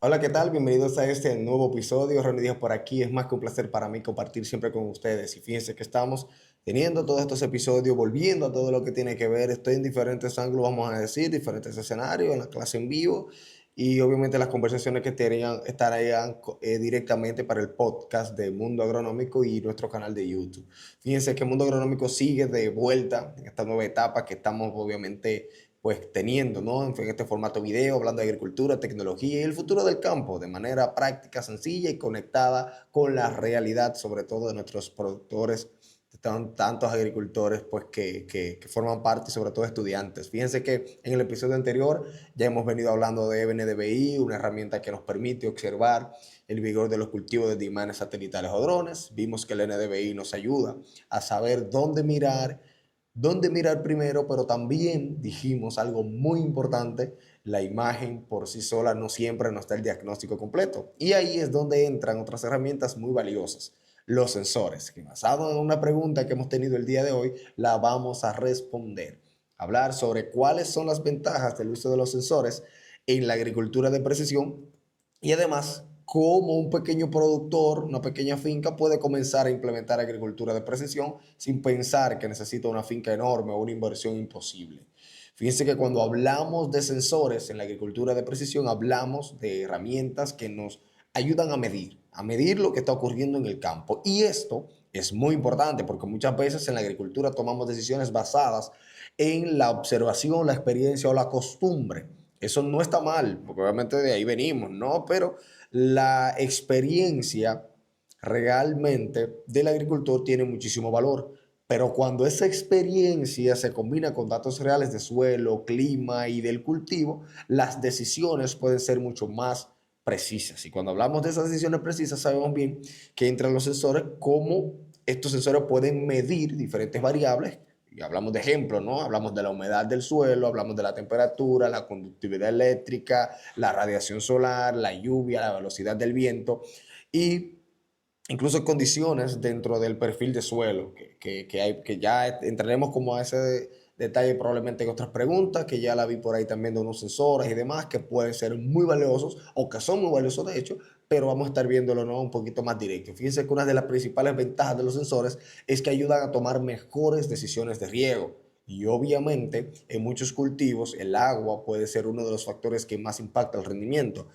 Hola, ¿qué tal? Bienvenidos a este nuevo episodio. Reunidos por aquí. Es más que un placer para mí compartir siempre con ustedes. Y fíjense que estamos teniendo todos estos episodios, volviendo a todo lo que tiene que ver. Estoy en diferentes ángulos, vamos a decir, diferentes escenarios, en la clase en vivo. Y obviamente las conversaciones que estarían directamente para el podcast de Mundo Agronómico y nuestro canal de YouTube. Fíjense que Mundo Agronómico sigue de vuelta en esta nueva etapa que estamos obviamente pues teniendo, ¿no? En este formato video, hablando de agricultura, tecnología y el futuro del campo de manera práctica, sencilla y conectada con la realidad, sobre todo de nuestros productores, tantos agricultores pues que forman parte y sobre todo estudiantes. Fíjense que en el episodio anterior ya hemos venido hablando de NDVI, una herramienta que nos permite observar el vigor de los cultivos de imanes satelitales o drones. Vimos que el NDVI nos ayuda a saber dónde mirar primero, pero también dijimos algo muy importante: la imagen por sí sola no siempre nos da el diagnóstico completo. Y ahí es donde entran otras herramientas muy valiosas, los sensores, que basado en una pregunta que hemos tenido el día de hoy, la vamos a responder. Hablar sobre cuáles son las ventajas del uso de los sensores en la agricultura de precisión y además cómo un pequeño productor, una pequeña finca puede comenzar a implementar agricultura de precisión sin pensar que necesita una finca enorme o una inversión imposible. Fíjense que cuando hablamos de sensores en la agricultura de precisión, hablamos de herramientas que nos ayudan a medir lo que está ocurriendo en el campo. Y esto es muy importante porque muchas veces en la agricultura tomamos decisiones basadas en la observación, la experiencia o la costumbre. Eso no está mal, porque obviamente de ahí venimos, ¿no? Pero la experiencia realmente del agricultor tiene muchísimo valor. Pero cuando esa experiencia se combina con datos reales de suelo, clima y del cultivo, las decisiones pueden ser mucho más precisas. Y cuando hablamos de esas decisiones precisas, sabemos bien que entran los sensores, cómo estos sensores pueden medir diferentes variables. Y hablamos de ejemplos, ¿no? Hablamos de la humedad del suelo, hablamos de la temperatura, la conductividad eléctrica, la radiación solar, la lluvia, la velocidad del viento y incluso condiciones dentro del perfil de suelo, que ya entraremos como a ese detalle probablemente en otras preguntas, que ya la vi por ahí también de unos sensores y demás, que pueden ser muy valiosos, o que son muy valiosos de hecho, pero vamos a estar viéndolo, ¿no?, un poquito más directo. Fíjense que una de las principales ventajas de los sensores es que ayudan a tomar mejores decisiones de riego. Y obviamente en muchos cultivos el agua puede ser uno de los factores que más impacta el rendimiento,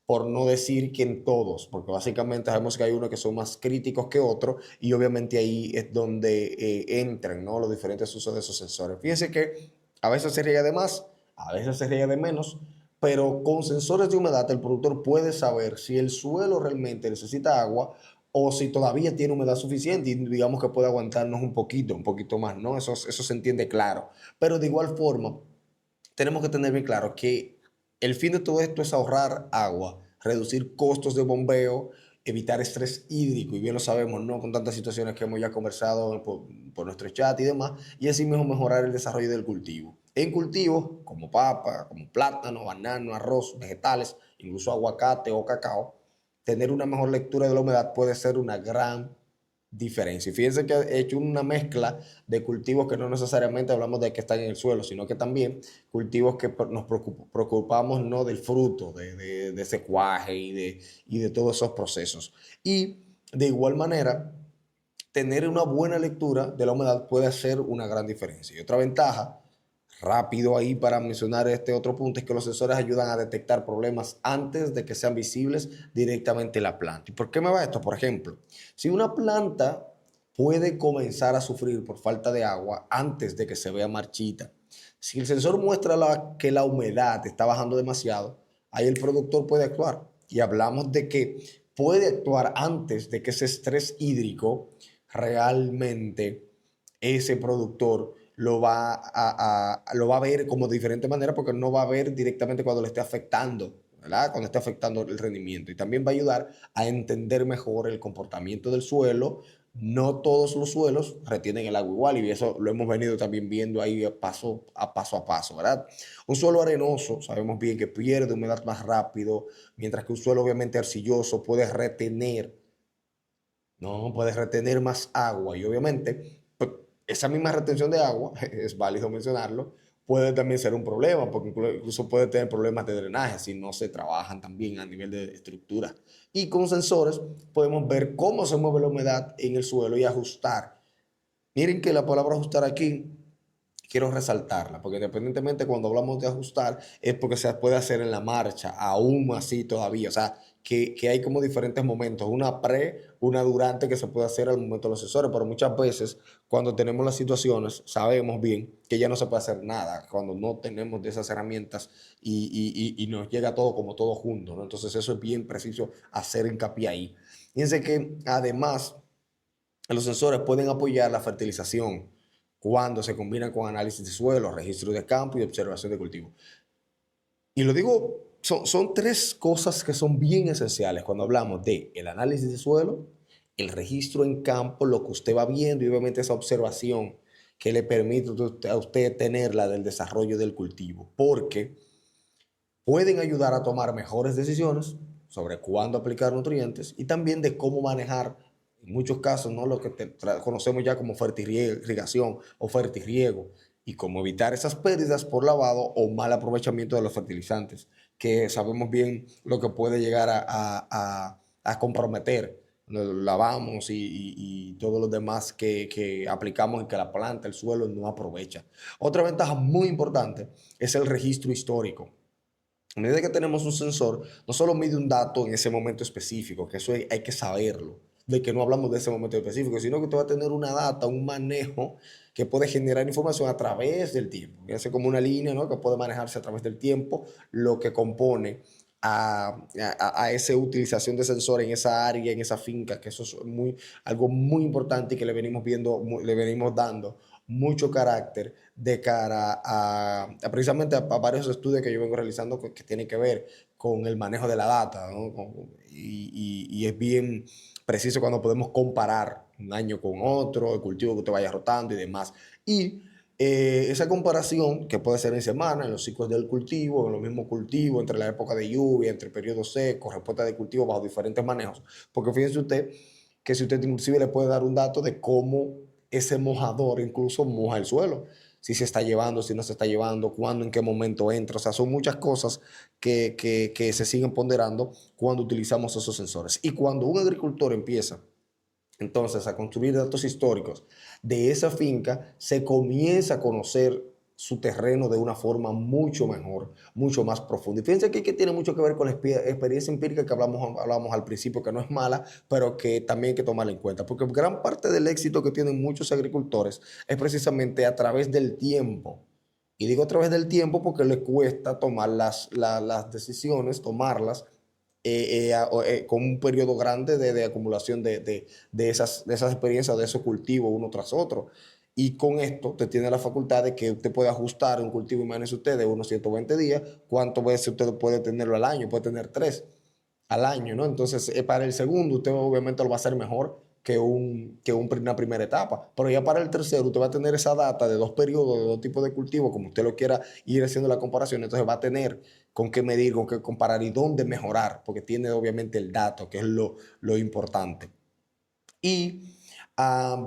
por no decir que en todos, porque básicamente sabemos que hay unos que son más críticos que otros y obviamente ahí es donde entran, ¿no?, los diferentes usos de esos sensores. Fíjense que a veces se riega de más, a veces se riega de menos, pero con sensores de humedad el productor puede saber si el suelo realmente necesita agua o si todavía tiene humedad suficiente y digamos que puede aguantarnos un poquito más, ¿no? Eso se entiende claro. Pero de igual forma, tenemos que tener bien claro que el fin de todo esto es ahorrar agua, reducir costos de bombeo, evitar estrés hídrico, y bien lo sabemos, ¿no?, con tantas situaciones que hemos ya conversado por nuestro chat y demás, y así mismo mejorar el desarrollo del cultivo. En cultivos como papa, como plátano, banano, arroz, vegetales, incluso aguacate o cacao, tener una mejor lectura de la humedad puede ser una gran diferencia. Y fíjense que he hecho una mezcla de cultivos que no necesariamente hablamos de que están en el suelo, sino que también cultivos que nos preocupamos, ¿no?, del fruto, de ese cuaje y de todos esos procesos. Y de igual manera, tener una buena lectura de la humedad puede hacer una gran diferencia. Y otra ventaja, rápido ahí para mencionar este otro punto, es que los sensores ayudan a detectar problemas antes de que sean visibles directamente en la planta. ¿Y por qué me va esto? Por ejemplo, si una planta puede comenzar a sufrir por falta de agua antes de que se vea marchita, si el sensor muestra que la humedad está bajando demasiado, ahí el productor puede actuar. Y hablamos de que puede actuar antes de que ese estrés hídrico realmente ese productor lo va a ver como de diferente manera, porque no va a ver directamente cuando le esté afectando, ¿verdad?, cuando esté afectando el rendimiento. Y también va a ayudar a entender mejor el comportamiento del suelo. No todos los suelos retienen el agua igual y eso lo hemos venido también viendo ahí a paso, ¿verdad? Un suelo arenoso, sabemos bien que pierde humedad más rápido, mientras que un suelo obviamente arcilloso puede retener más agua y obviamente pues, esa misma retención de agua, es válido mencionarlo, puede también ser un problema, porque incluso puede tener problemas de drenaje si no se trabajan también a nivel de estructura. Y con sensores podemos ver cómo se mueve la humedad en el suelo y ajustar. Miren que la palabra ajustar aquí quiero resaltarla, porque independientemente cuando hablamos de ajustar es porque se puede hacer en la marcha, aún así todavía, o sea, que hay como diferentes momentos, una pre, una durante que se puede hacer al momento de los sensores, pero muchas veces cuando tenemos las situaciones sabemos bien que ya no se puede hacer nada, cuando no tenemos de esas herramientas y nos llega todo como todo junto, ¿no? Entonces eso es bien preciso hacer hincapié ahí. Fíjense que además los sensores pueden apoyar la fertilización cuando se combinan con análisis de suelo, registro de campo y observación de cultivo. Y lo digo, son tres cosas que son bien esenciales cuando hablamos de el análisis de suelo, el registro en campo, lo que usted va viendo y obviamente esa observación que le permite a usted tenerla del desarrollo del cultivo, porque pueden ayudar a tomar mejores decisiones sobre cuándo aplicar nutrientes y también de cómo manejar, en muchos casos, ¿no? Lo que conocemos ya como fertirrigación o fertirriego y cómo evitar esas pérdidas por lavado o mal aprovechamiento de los fertilizantes, que sabemos bien lo que puede llegar a comprometer. Lo lavamos y todos los demás que aplicamos y que la planta, el suelo no aprovecha. Otra ventaja muy importante es el registro histórico. A medida que tenemos un sensor, no solo mide un dato en ese momento específico, que eso hay que saberlo, de que no hablamos de ese momento específico, sino que usted va a tener una data, un manejo que puede generar información a través del tiempo. Es como una línea, ¿no? Que puede manejarse a través del tiempo, lo que compone a esa utilización de sensor en esa área, en esa finca, que eso es algo muy importante y que le venimos viendo, le venimos dando mucho carácter de cara precisamente a varios estudios que yo vengo realizando que tienen que ver con el manejo de la data, ¿no? Y es bien preciso cuando podemos comparar un año con otro, el cultivo que usted vaya rotando y demás. Y esa comparación, que puede ser en semana, en los ciclos del cultivo, en los mismos cultivos, entre la época de lluvia, entre periodos secos, respuesta de cultivo bajo diferentes manejos. Porque fíjense usted que si usted inclusive le puede dar un dato de cómo ese mojador incluso moja el suelo, si se está llevando, si no se está llevando, cuándo, en qué momento entra. O sea, son muchas cosas que se siguen ponderando cuando utilizamos esos sensores. Y cuando un agricultor empieza entonces a construir datos históricos de esa finca, se comienza a conocer su terreno de una forma mucho mejor, mucho más profunda. Y fíjense que tiene mucho que ver con la experiencia empírica que hablamos al principio, que no es mala, pero que también hay que tomarla en cuenta, porque gran parte del éxito que tienen muchos agricultores es precisamente a través del tiempo. Y digo a través del tiempo porque les cuesta tomar las decisiones, tomarlas con un periodo grande de acumulación de esas experiencias, de esos cultivos uno tras otro. Y con esto te tiene la facultad de que usted puede ajustar un cultivo, imagínese usted, de unos 120 días, cuántas veces usted puede tenerlo al año, puede tener 3 al año, ¿no? Entonces, para el segundo, usted obviamente lo va a hacer mejor una primera etapa, pero ya para el tercero, usted va a tener esa data de 2 periodos, de 2 tipos de cultivo, como usted lo quiera ir haciendo la comparación, entonces va a tener con qué medir, con qué comparar y dónde mejorar, porque tiene obviamente el dato, que es lo importante. Y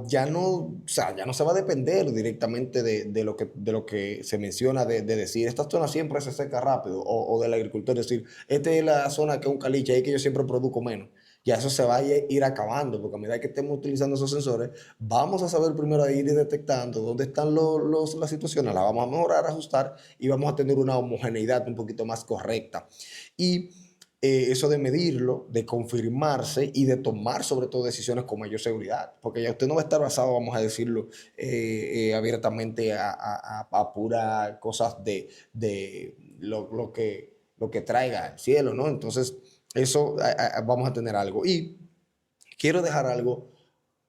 ya no, o sea, ya no se va a depender directamente de lo que se menciona, de decir, esta zona siempre se seca rápido, o del agricultor decir, esta es la zona que es un caliche, ahí que yo siempre produzco menos. Ya eso se va a ir acabando, porque a medida que estemos utilizando esos sensores, vamos a saber primero ir detectando dónde están las situaciones, las vamos a mejorar, ajustar y vamos a tener una homogeneidad un poquito más correcta. Y eso de medirlo, de confirmarse y de tomar sobre todo decisiones con mayor seguridad, porque ya usted no va a estar basado, vamos a decirlo abiertamente, a pura cosas de lo que traiga el cielo, ¿no? Entonces, eso vamos a tener algo. Y quiero dejar algo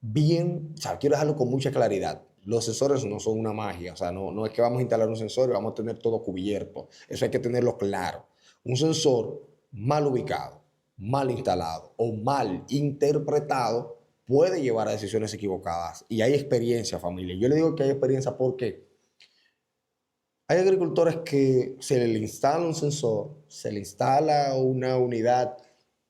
bien, o sea, quiero dejarlo con mucha claridad. Los sensores no son una magia, o sea, no es que vamos a instalar un sensor y vamos a tener todo cubierto. Eso hay que tenerlo claro. Un sensor mal ubicado, mal instalado o mal interpretado puede llevar a decisiones equivocadas. Y hay experiencia, familia. Yo le digo que hay experiencia porque hay agricultores que se le instala un sensor, se le instala una unidad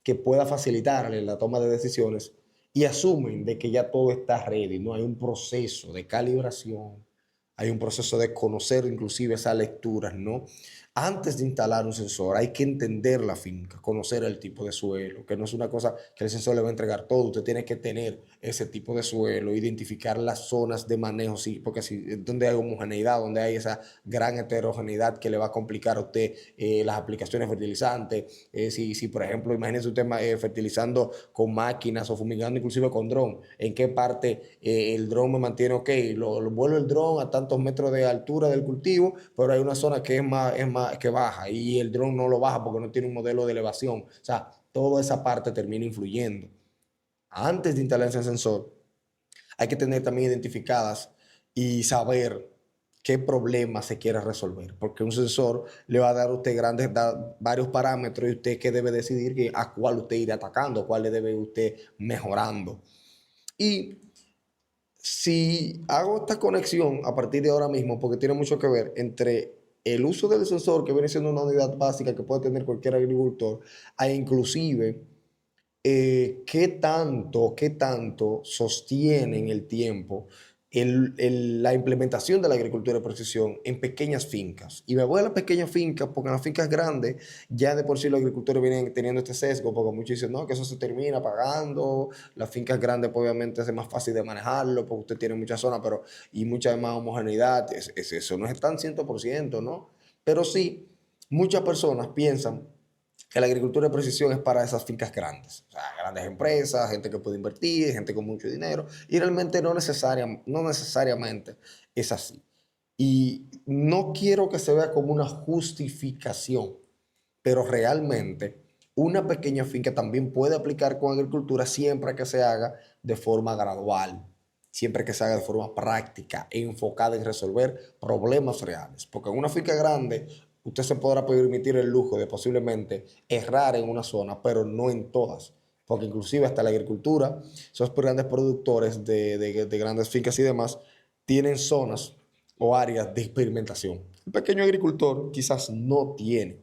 que pueda facilitarle la toma de decisiones y asumen de que ya todo está ready, no hay un proceso de calibración, Hay un proceso de conocer inclusive esas lecturas, ¿no? Antes de instalar un sensor hay que entender la finca, conocer el tipo de suelo, que no es una cosa que el sensor le va a entregar todo, usted tiene que tener ese tipo de suelo, identificar las zonas de manejo, sí, porque si donde hay homogeneidad, donde hay esa gran heterogeneidad que le va a complicar a usted las aplicaciones fertilizantes, si por ejemplo, imagínese usted fertilizando con máquinas o fumigando inclusive con dron, en qué parte el dron me mantiene ok, lo vuelo el dron a tantos metros de altura del cultivo, pero hay una zona que es más que baja y el dron no lo baja porque no tiene un modelo de elevación. O sea, toda esa parte termina influyendo. Antes de instalar ese sensor, hay que tener también identificadas y saber qué problema se quiere resolver, porque un sensor le va a dar a usted varios parámetros y usted que debe decidir a cuál usted irá atacando, cuál le debe usted mejorando. Y si hago esta conexión a partir de ahora mismo, porque tiene mucho que ver entre el uso del sensor, que viene siendo una unidad básica que puede tener cualquier agricultor, a inclusive qué tanto sostiene en el tiempo la implementación de la agricultura de precisión en pequeñas fincas. Y me voy a las pequeñas fincas porque en las fincas grandes ya de por sí los agricultores vienen teniendo este sesgo, porque muchos dicen, no, que eso se termina pagando, las fincas grandes pues, obviamente es más fácil de manejarlo porque usted tiene mucha zona pero, y mucha más homogeneidad, eso no es tan 100%, ¿no? Pero sí, muchas personas piensan que la agricultura de precisión es para esas fincas grandes, o sea, grandes empresas, gente que puede invertir, gente con mucho dinero, y realmente no necesariamente es así. Y no quiero que se vea como una justificación, pero realmente una pequeña finca también puede aplicar con agricultura siempre que se haga de forma gradual, siempre que se haga de forma práctica e enfocada en resolver problemas reales. Porque en una finca grande usted se podrá permitir el lujo de posiblemente errar en una zona, pero no en todas. Porque inclusive hasta la agricultura, esos grandes productores de grandes fincas y demás, tienen zonas o áreas de experimentación. El pequeño agricultor quizás no tiene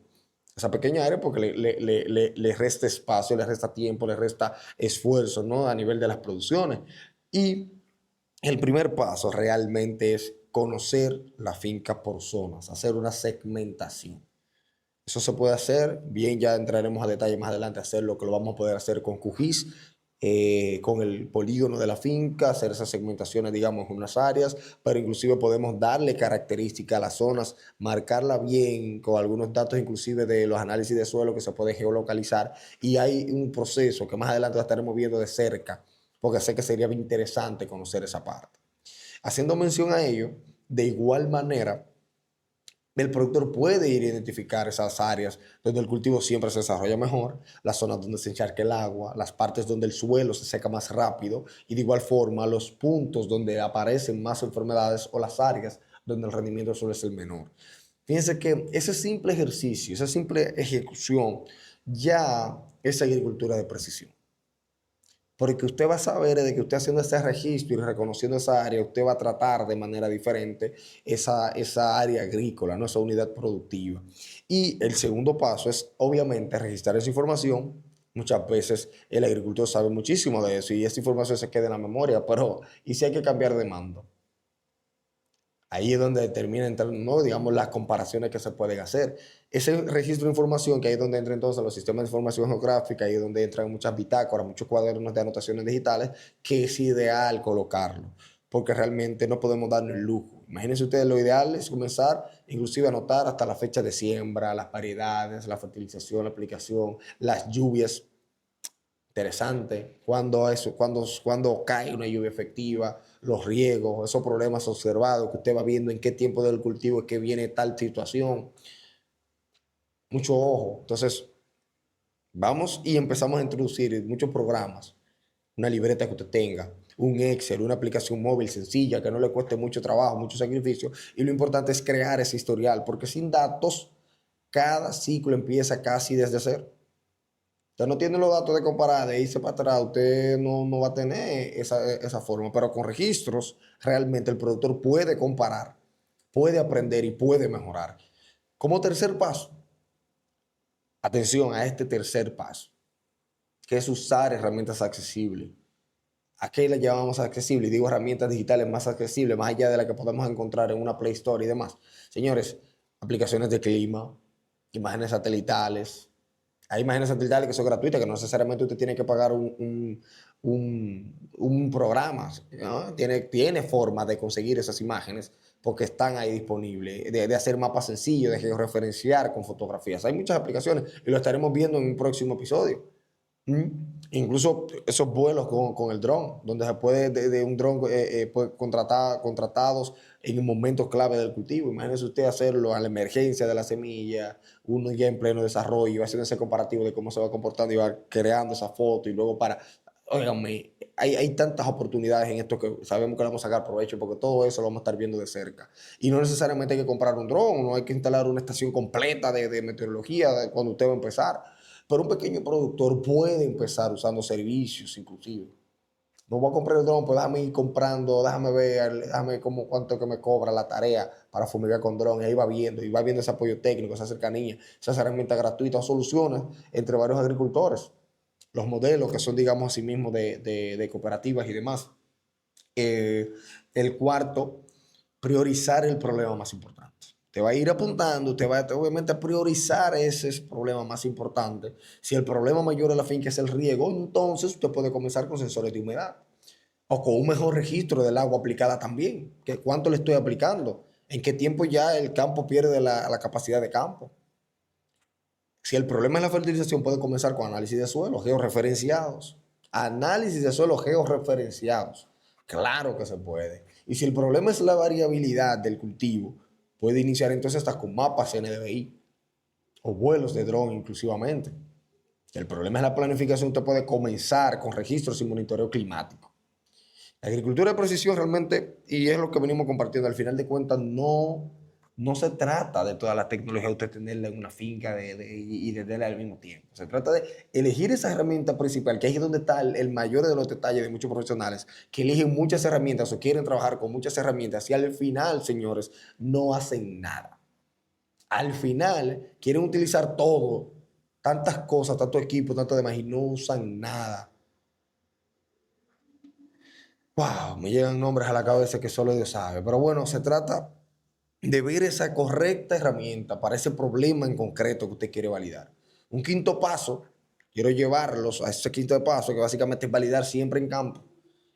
esa pequeña área porque le resta espacio, le resta tiempo, le resta esfuerzo, ¿no? A nivel de las producciones. Y el primer paso realmente es conocer la finca por zonas, hacer una segmentación. Eso se puede hacer, bien ya entraremos a detalle más adelante, hacer lo que lo vamos a poder hacer con QGIS, con el polígono de la finca, hacer esas segmentaciones, digamos, en unas áreas, pero inclusive podemos darle características a las zonas, marcarla bien con algunos datos inclusive de los análisis de suelo que se puede geolocalizar y hay un proceso que más adelante lo estaremos viendo de cerca, porque sé que sería interesante conocer esa parte. Haciendo mención a ello, de igual manera, el productor puede ir a identificar esas áreas donde el cultivo siempre se desarrolla mejor, las zonas donde se encharca el agua, las partes donde el suelo se seca más rápido y de igual forma los puntos donde aparecen más enfermedades o las áreas donde el rendimiento suele ser menor. Fíjense que ese simple ejercicio, esa simple ejecución ya es agricultura de precisión. Porque usted va a saber de que usted haciendo ese registro y reconociendo esa área, usted va a tratar de manera diferente esa área agrícola, ¿no? Esa unidad productiva. Y el segundo paso es, obviamente, registrar esa información. Muchas veces el agricultor sabe muchísimo de eso y esa información se queda en la memoria, pero ¿y si hay que cambiar de mando? Ahí es donde termina entrando, ¿no? Digamos, las comparaciones que se pueden hacer. Ese registro de información, que ahí es donde entra entonces los sistemas de información geográfica, ahí es donde entran muchas bitácoras, muchos cuadernos de anotaciones digitales, que es ideal colocarlo, porque realmente no podemos darnos el lujo. Imagínense ustedes, lo ideal es comenzar, inclusive a anotar hasta la fecha de siembra, las variedades, la fertilización, la aplicación, las lluvias. Interesante, cuando cae una lluvia efectiva, los riegos, esos problemas observados que usted va viendo en qué tiempo del cultivo es que viene tal situación. Mucho ojo. Entonces, vamos y empezamos a introducir muchos programas, una libreta que usted tenga, un Excel, una aplicación móvil sencilla que no le cueste mucho trabajo, mucho sacrificio. Y lo importante es crear ese historial, porque sin datos, cada ciclo empieza casi desde cero. Usted no tiene los datos de comparar, de irse para atrás, usted no va a tener esa forma, pero con registros realmente el productor puede comparar, puede aprender y puede mejorar. Como tercer paso, atención a este tercer paso, que es usar herramientas accesibles. ¿A qué le llamamos accesible? Y digo herramientas digitales más accesibles, más allá de las que podemos encontrar en una Play Store y demás. Señores, aplicaciones de clima, imágenes satelitales. Hay imágenes satelitales que son gratuitas, que no necesariamente usted tiene que pagar un programa, ¿no? Tiene forma de conseguir esas imágenes porque están ahí disponibles, de hacer mapas sencillos, de georreferenciar con fotografías. Hay muchas aplicaciones y lo estaremos viendo en un próximo episodio. Incluso esos vuelos con el dron, donde se puede de un dron contratados en momentos clave del cultivo. Imagínese usted hacerlo a la emergencia de la semilla, uno ya en pleno desarrollo, y va haciendo ese comparativo de cómo se va comportando y va creando esa foto y luego para... Óigame, hay tantas oportunidades en esto que sabemos que le vamos a sacar provecho porque todo eso lo vamos a estar viendo de cerca. Y no necesariamente hay que comprar un dron, no hay que instalar una estación completa de meteorología cuando usted va a empezar. Pero un pequeño productor puede empezar usando servicios inclusive. No voy a comprar el dron, pues déjame ir comprando, déjame ver, déjame como cuánto que me cobra la tarea para fumigar con dron. Y ahí y va viendo ese apoyo técnico, esa cercanía, esas herramientas gratuitas o soluciones entre varios agricultores. Los modelos que son, digamos, así mismo de cooperativas y demás. El cuarto, priorizar el problema más importante. Te va a ir apuntando, te va obviamente a priorizar ese problema más importante. Si el problema mayor de la finca es el riego, entonces usted puede comenzar con sensores de humedad o con un mejor registro del agua aplicada también. Que ¿cuánto le estoy aplicando? ¿En qué tiempo ya el campo pierde la capacidad de campo? Si el problema es la fertilización, puede comenzar con análisis de suelo georreferenciados. Análisis de suelo georreferenciados. Claro que se puede. Y si el problema es la variabilidad del cultivo, puede iniciar entonces hasta con mapas NDVI o vuelos de dron inclusivamente. Si el problema es la planificación, usted puede comenzar con registros y monitoreo climático. La agricultura de precisión realmente, y es lo que venimos compartiendo, al final de cuentas no se trata de toda la tecnología usted tenerla en una finca y de tenerla al mismo tiempo. Se trata de elegir esa herramienta principal, que ahí es donde está el mayor de los detalles de muchos profesionales, que eligen muchas herramientas o quieren trabajar con muchas herramientas y al final, señores, no hacen nada. Al final quieren utilizar todo, tantas cosas, tanto equipo, tanto demás, y no usan nada. Wow, me llegan nombres a la cabeza que solo Dios sabe. Pero bueno, se trata de ver esa correcta herramienta para ese problema en concreto que usted quiere validar. Un quinto paso, quiero llevarlos a ese quinto paso, que básicamente es validar siempre en campo.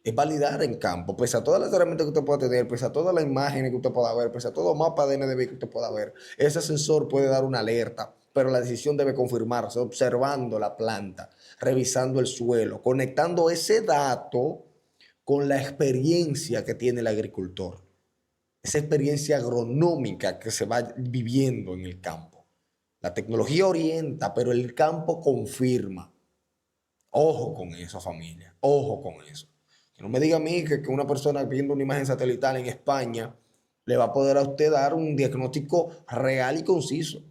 Es validar en campo, pese a todas las herramientas que usted pueda tener, pese a todas las imágenes que usted pueda ver, pese a todo mapa de NDVI que usted pueda ver. Ese sensor puede dar una alerta, pero la decisión debe confirmarse observando la planta, revisando el suelo, conectando ese dato con la experiencia que tiene el agricultor, esa experiencia agronómica que se va viviendo en el campo. La tecnología orienta, pero el campo confirma. Ojo con eso, familia, ojo con eso. Que no me diga a mí que una persona viendo una imagen satelital en España le va a poder a usted dar un diagnóstico real y conciso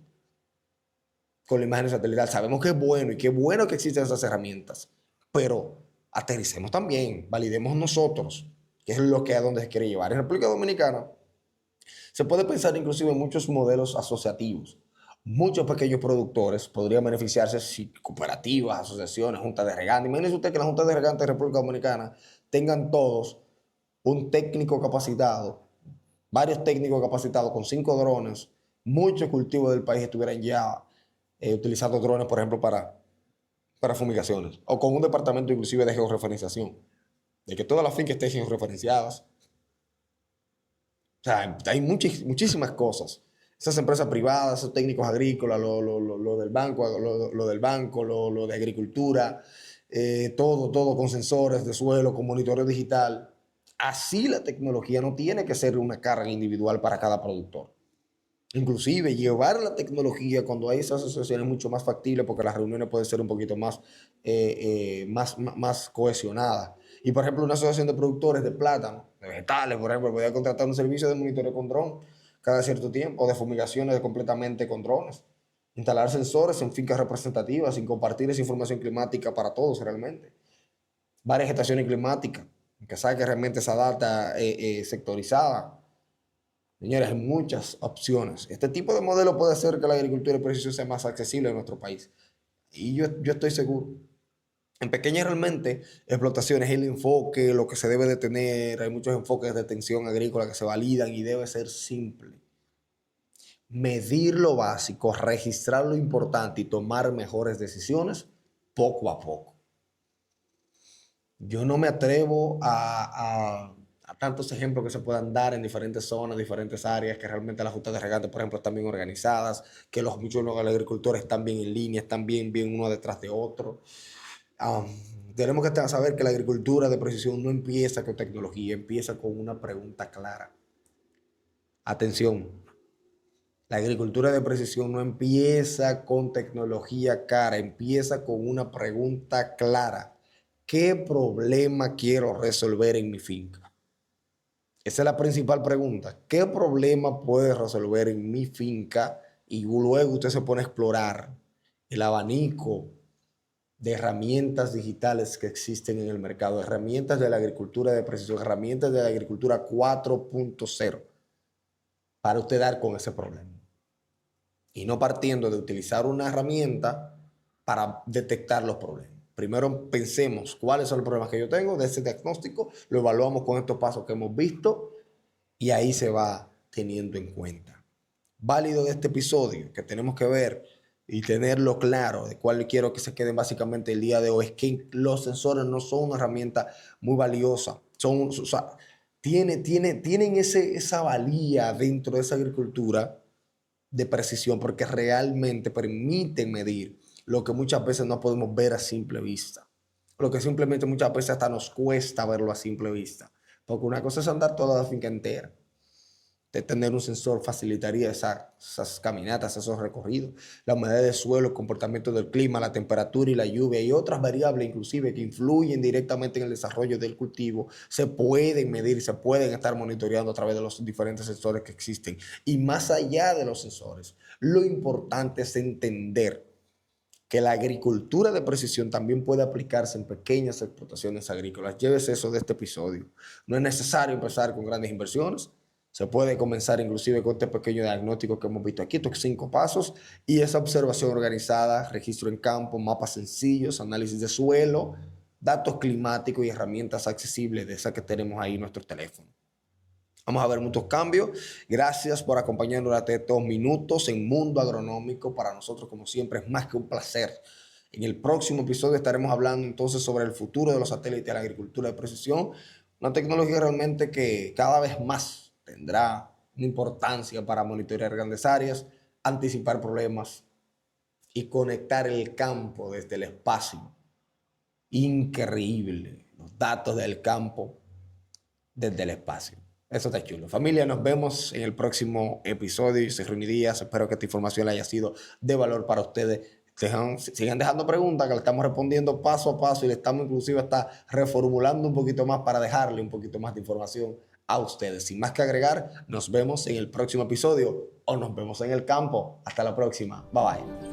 con la imagen satelital. Sabemos que es bueno y qué bueno que existen esas herramientas, pero aterricemos también, validemos nosotros, que es lo que a donde se quiere llevar. En República Dominicana se puede pensar inclusive en muchos modelos asociativos. Muchos pequeños productores podrían beneficiarse si cooperativas, asociaciones, juntas de regantes. Imagínense usted que las juntas de regantes de República Dominicana tengan todos un técnico capacitado, varios técnicos capacitados con 5 drones. Muchos cultivos del país estuvieran ya utilizando drones, por ejemplo, para fumigaciones. O con un departamento inclusive de georreferenciación. De que todas las fincas estén georreferenciadas. O sea, hay muchísimas cosas. Esas empresas privadas, esos técnicos agrícolas, lo del banco, lo del banco, lo de agricultura, todo con sensores de suelo, con monitoreo digital. Así la tecnología no tiene que ser una carga individual para cada productor. Inclusive llevar la tecnología cuando hay esas asociaciones es mucho más factible porque las reuniones pueden ser un poquito más cohesionadas. Y por ejemplo, una asociación de productores de plátano, de vegetales, por ejemplo, podría contratar un servicio de monitoreo con dron cada cierto tiempo, o de fumigaciones completamente con drones. Instalar sensores en fincas representativas y compartir esa información climática para todos realmente. Varias estaciones climáticas, que sabe que realmente esa data sectorizada. Señores, hay muchas opciones. Este tipo de modelo puede hacer que la agricultura de precisión sea más accesible en nuestro país. Y yo estoy seguro En pequeñas realmente explotaciones el enfoque, lo que se debe de tener, hay muchos enfoques de extensión agrícola que se validan y debe ser simple. Medir lo básico, registrar lo importante y tomar mejores decisiones poco a poco. Yo no me atrevo a tantos ejemplos que se puedan dar en diferentes zonas, diferentes áreas, que realmente las juntas de regante, por ejemplo, están bien organizadas, que muchos de los agricultores están bien en línea, están bien uno detrás de otro. Um, Tenemos que saber que la agricultura de precisión no empieza con tecnología, empieza con una pregunta clara. Atención, la agricultura de precisión no empieza con tecnología cara, empieza con una pregunta clara. ¿Qué problema quiero resolver en mi finca? Esa es la principal pregunta. ¿Qué problema puede resolver en mi finca? Y luego usted se pone a explorar el abanico de herramientas digitales que existen en el mercado, herramientas de la agricultura de precisión, herramientas de la agricultura 4.0 para usted dar con ese problema. Y no partiendo de utilizar una herramienta para detectar los problemas. Primero pensemos cuáles son los problemas que yo tengo, de ese diagnóstico, lo evaluamos con estos pasos que hemos visto y ahí se va teniendo en cuenta. Válido de este episodio que tenemos que ver y tenerlo claro de cuál quiero que se queden básicamente el día de hoy es que los sensores no son una herramienta muy valiosa, tienen esa valía dentro de esa agricultura de precisión porque realmente permiten medir lo que muchas veces no podemos ver a simple vista, lo que simplemente muchas veces hasta nos cuesta verlo a simple vista, porque una cosa es andar toda la finca entera. De tener un sensor facilitaría esas caminatas, esos recorridos, la humedad del suelo, el comportamiento del clima, la temperatura y la lluvia y otras variables inclusive que influyen directamente en el desarrollo del cultivo, se pueden medir, se pueden estar monitoreando a través de los diferentes sensores que existen. Y más allá de los sensores, lo importante es entender que la agricultura de precisión también puede aplicarse en pequeñas explotaciones agrícolas. Llévese eso de este episodio. No es necesario empezar con grandes inversiones. Se puede comenzar inclusive con este pequeño diagnóstico que hemos visto aquí, estos 5 pasos, y esa observación organizada, registro en campo, mapas sencillos, análisis de suelo, datos climáticos y herramientas accesibles de esas que tenemos ahí en nuestro teléfono. Vamos a ver muchos cambios. Gracias por acompañarnos durante estos minutos en Mundo Agronómico. Para nosotros, como siempre, es más que un placer. En el próximo episodio estaremos hablando entonces sobre el futuro de los satélites de la agricultura de precisión, una tecnología realmente que cada vez más tendrá una importancia para monitorear grandes áreas, anticipar problemas y conectar el campo desde el espacio. Increíble, los datos del campo desde el espacio. Eso está chulo. Familia, nos vemos en el próximo episodio. Yo soy Ronnie Díaz. Espero que esta información haya sido de valor para ustedes. Sigan dejando preguntas que le estamos respondiendo paso a paso y le estamos inclusive hasta reformulando un poquito más para dejarle un poquito más de información a ustedes. Sin más que agregar, nos vemos en el próximo episodio o nos vemos en el campo. Hasta la próxima. Bye bye.